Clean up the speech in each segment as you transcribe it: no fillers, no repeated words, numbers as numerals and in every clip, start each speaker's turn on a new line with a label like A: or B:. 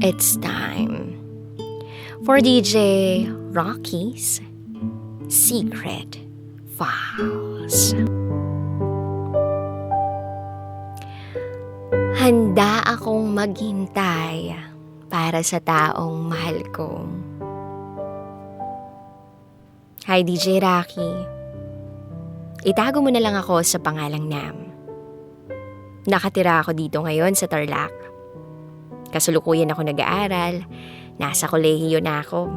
A: It's time for DJ Raqi's Secret Files. Handa akong maghintay para sa taong mahal ko. Hi DJ Raqi. Itago mo na lang ako sa pangalang Nam. Nakatira ako dito ngayon sa Tarlac. Kasalukuyan ako nag-aaral, nasa kolehiyo na ako.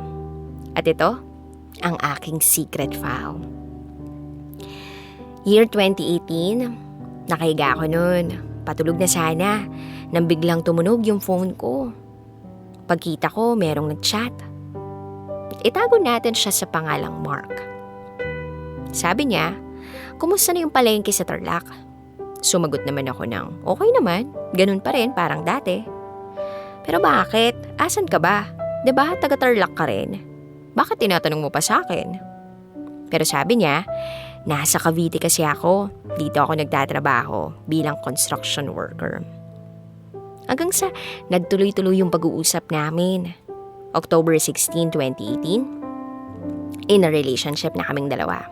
A: At ito, ang aking secret file. Year 2018, nakahiga ako noon. Patulog na sana, nang biglang tumunog yung phone ko. Pagkita ko, merong nag-chat. Itago natin siya sa pangalang Mark. Sabi niya, kumusta na yung palengke sa Tarlac? Sumagot naman ako ng, okay naman, ganun pa rin, parang dati. Pero bakit? Asan ka ba? Diba taga Tarlac ka rin? Bakit tinatanong mo pa sa akin? Pero sabi niya, nasa Cavite kasi ako. Dito ako nagtatrabaho bilang construction worker. Hanggang sa nagtuloy-tuloy yung pag-uusap namin. October 16, 2018, in a relationship na kaming dalawa.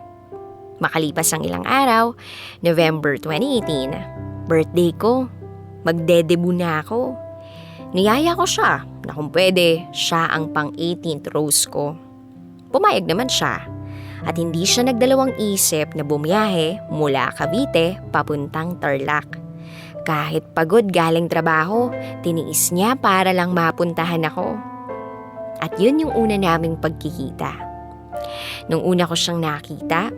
A: Makalipas ang ilang araw, November 2018, birthday ko. Magde-debut na ako. Niyaya ko siya na kung pwede, siya ang pang-18th rose ko. Pumayag naman siya at hindi siya nagdalawang isip na bumiyahe mula Cavite papuntang Tarlac. Kahit pagod galing trabaho, tiniis niya para lang mapuntahan ako. At yun yung una naming pagkikita. Nung una ko siyang nakita,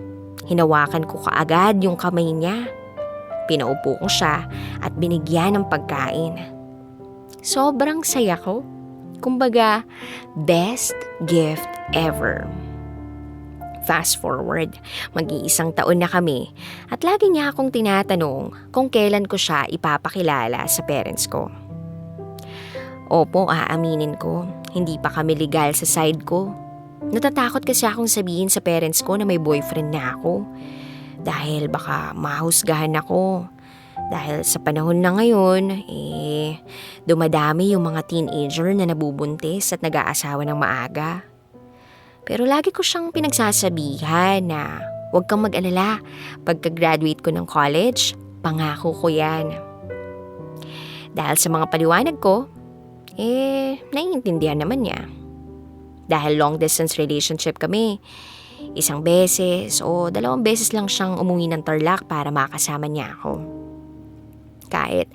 A: hinawakan ko kaagad yung kamay niya. Pinaupo ko siya at binigyan ng pagkain. Sobrang saya ko. Kumbaga, best gift ever. Fast forward, mag-iisang taon na kami at lagi niya akong tinatanong kung kailan ko siya ipapakilala sa parents ko. Opo, aaminin ko, hindi pa kami legal sa side ko. Natatakot kasi akong sabihin sa parents ko na may boyfriend na ako. Dahil baka mahusgahan ako. Dahil sa panahon na ngayon, dumadami yung mga teenager na nabubuntis at nag-aasawa ng maaga. Pero lagi ko siyang pinagsasabihan na huwag kang mag-alala. Pagka-graduate ko ng college, pangako ko yan. Dahil sa mga paliwanag ko, naiintindihan naman niya. Dahil long distance relationship kami, isang beses o 2 beses lang siyang umuwi ng Tarlac para makasama niya ako. Kahit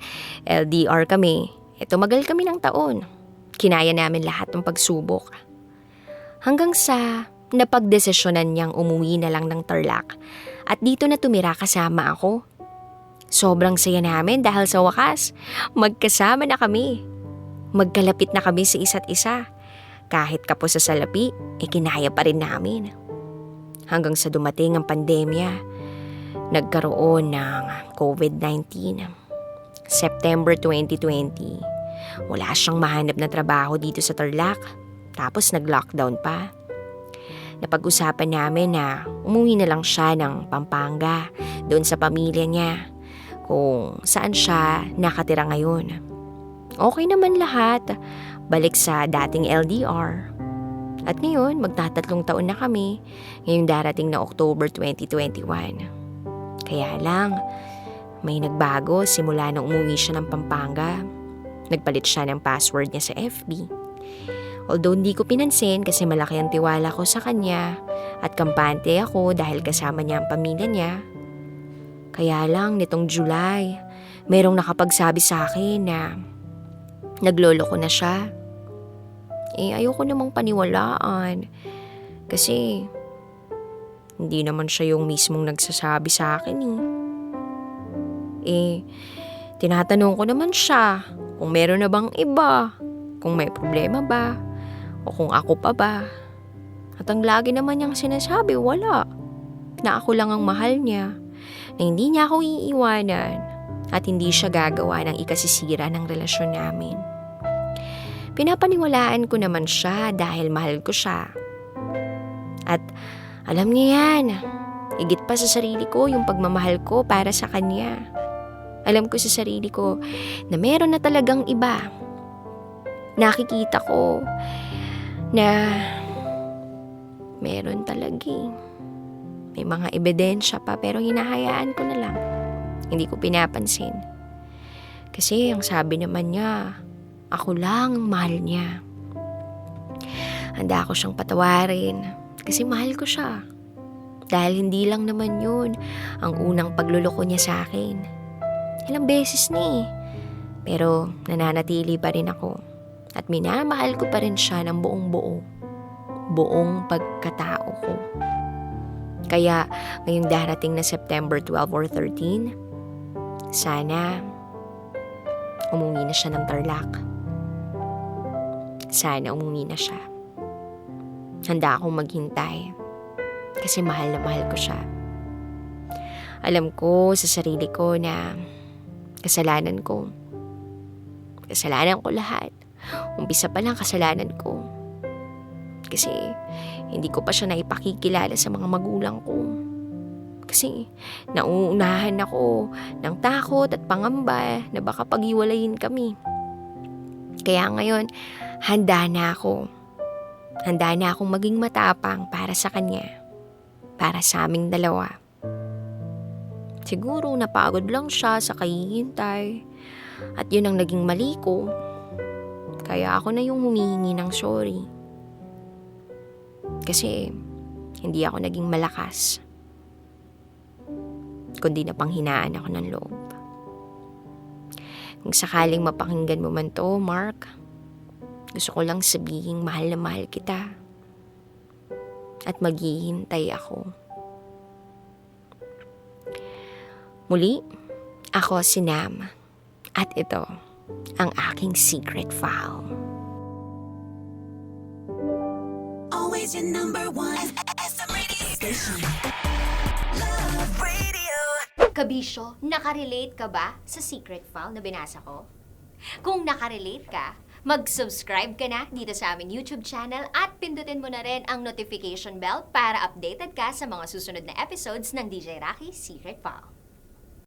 A: LDR kami, tumagal kami ng taon. Kinaya namin lahat ng pagsubok. Hanggang sa napagdesisyonan niyang umuwi na lang ng Tarlac at dito na tumira kasama ako. Sobrang saya namin dahil sa wakas, magkasama na kami. Magkalapit na kami sa isa't isa. Kahit kapos sa salapi, kinaya pa rin namin. Hanggang sa dumating ang pandemya, nagkaroon ng COVID-19. September 2020, wala siyang mahanap na trabaho dito sa Tarlac. Tapos nag-lockdown pa. Napag-usapan namin na umuwi na lang siya ng Pampanga, doon sa pamilya niya, kung saan siya nakatira ngayon. Okay naman lahat. Balik sa dating LDR. At ngayon, magtatatlong taon na kami ngayong darating na October 2021. Kaya lang, may nagbago simula nung umuwi siya ng Pampanga. Nagpalit siya ng password niya sa FB. Although hindi ko pinansin kasi malaki ang tiwala ko sa kanya at kampante ako dahil kasama niya ang pamilya niya. Kaya lang nitong July, merong nakapagsabi sa akin na naglolo ko na siya. Ayoko namang paniwalaan. Kasi hindi naman siya yung mismong nagsasabi sa akin tinatanong ko naman siya kung meron na bang iba, kung may problema ba, o kung ako pa ba. At ang lagi naman niyang sinasabi, wala. Na ako lang ang mahal niya. Na hindi niya ako iiwanan. At hindi siya gagawa ng ikasisira ng relasyon namin. Pinapaniwalaan ko naman siya dahil mahal ko siya. At alam niya yan. Higit pa sa sarili ko yung pagmamahal ko para sa kanya. Alam ko sa sarili ko na meron na talagang iba. nakikita ko na meron talaga eh. May mga ebidensya pa pero hinahayaan ko na lang. Hindi ko pinapansin. Kasi ang sabi naman niya, ako lang ang mahal niya. Handa ako siyang patawarin kasi mahal ko siya. Dahil hindi lang naman yun ang unang pagluloko niya sa akin. Ilang beses na eh. Pero nananatili pa rin ako. At minamahal ko pa rin siya ng buong buo. Buong pagkatao ko. Kaya ngayong darating na September 12 or 13, sana umuwi na siya ng Tarlac. Sana umuwi na siya. Handa akong maghintay kasi mahal na mahal ko siya. Alam ko sa sarili ko na kasalanan ko. Kasalanan ko lahat. Umpisa pa lang kasalanan ko. Kasi hindi ko pa siya naipakikilala sa mga magulang ko. Kasi nauunahan ako ng takot at pangamba na baka paghiwalayin kami. Kaya ngayon, handa na ako. Handa na akong maging matapang para sa kanya. Para sa aming dalawa. Siguro napagod lang siya sa kahihintay. At yun ang naging mali ko. Kaya ako na yung humihingi ng sorry. Kasi hindi ako naging malakas. Kundi napanghinaan ako ng loob. Kung sakaling mapakinggan mo man to, Mark, gusto ko lang sabihin mahal na mahal kita. At maghihintay ako. Muli, ako si Nam. At ito, ang aking secret file. Always your number one SM radio station. Love Radio. Kabisyo, nakarelate ka ba sa secret file na binasa ko? Kung nakarelate ka, mag-subscribe ka na dito sa aming YouTube channel at pindutin mo na rin ang notification bell para updated ka sa mga susunod na episodes ng DJ Raqi Secret File.